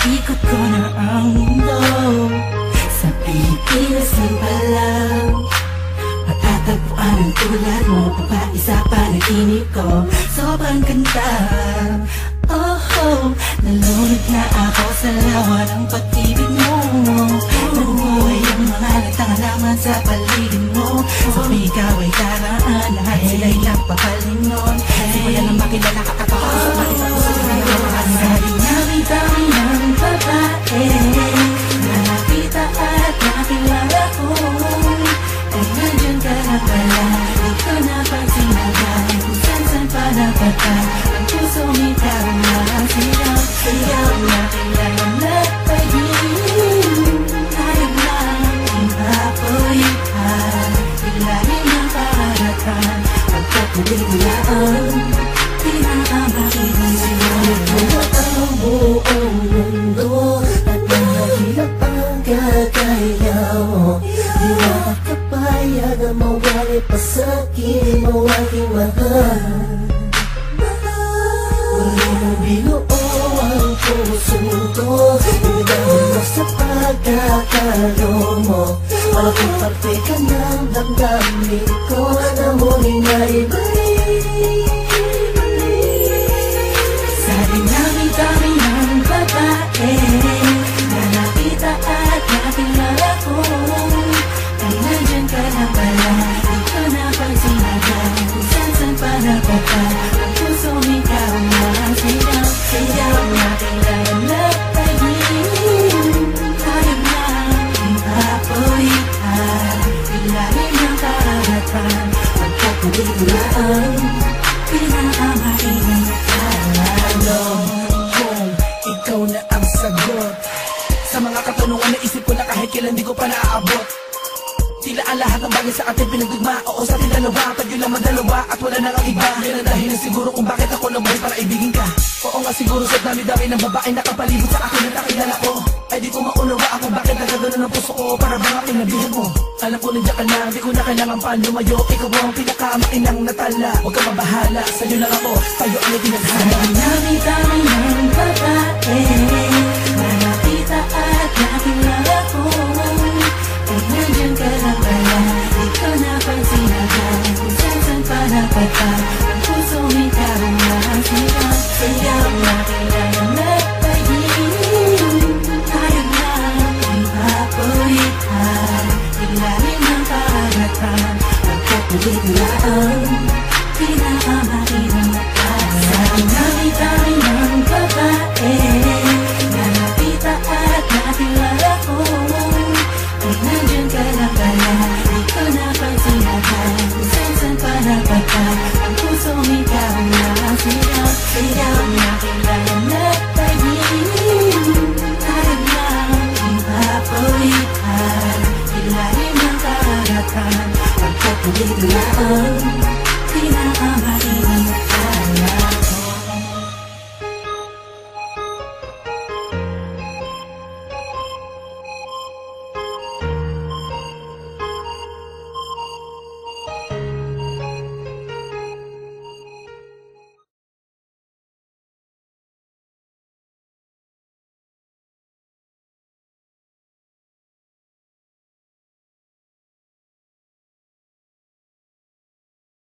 Ikot ko na ang mundo. Sa Pilipinas lang pala matatagpuan ang tulad mo. Papaisa panaginip ko. Sobrang ganda. Oh, nalunod na ako sa lawa ng pag-ibig mo. Nabuhay ang mga nagtangalaman sa paligid mo. Sa ikaw ay daraan, lahat sila'y nagpapalingon. Simula nang makilala ka at ako sa makipagusto na naman. Dami-dami ng babae na nakita at nakilala ko. Ay nandiyan ka na pala, di ko napansin agad. Kung saan pa napatay ang pusong ikaw na sigaw na kailangan na pag-ibig. Tayo lang ipapulitan, ilalim ng paratan. Pagkakaliglaan, pinakamakinig sinulit mo ang buong mundo. At mahirap ang kagaya mo. Di makakapayag na mawali pa sa'kin mo aking mahal. Wala mong binuo ang puso ko. Ibigay mo sa pagkakalo mo. Malaking parte ka ng damdamin ko na muling naibalik. Sa dinami-dami ng babae na nakita at nakilala ko. Ay nandiyan ka na pala, di ko napansin agad. Kung saan pa napatay ang pusong ikaw na sigaw na kailangan na pag-ibig. Tayo na ipapulitan, ilalim ng karagatan. Pagkakaliglaan, pinakamakinig ka lang. Kung ikaw na ang sagot sa mga katanungan na isip ko na kahit kailan di ko pa naaabot. Tila ang lahat ng bagay sa ating pinagdugma. Oo, sa ating dalawa, tayo lang madalawa at wala nang ang iba. Yan ang dahilan siguro kung bakit ako nabuhay para ibigin ka. Oo nga siguro sa dami-dami ng babae nakapalibot sa akin at nakilala ko. Ay di ko maunawa ako bakit nagagano ng puso ko para bang aking nabihan mo. Alam ko nandiyan ka na, di ko na kailangan pa lumayo. Ikaw ang pinakamainang natala. Huwag ka mabahala, sa'yo lang ako, tayo ang itinadhana. Dami-dami ng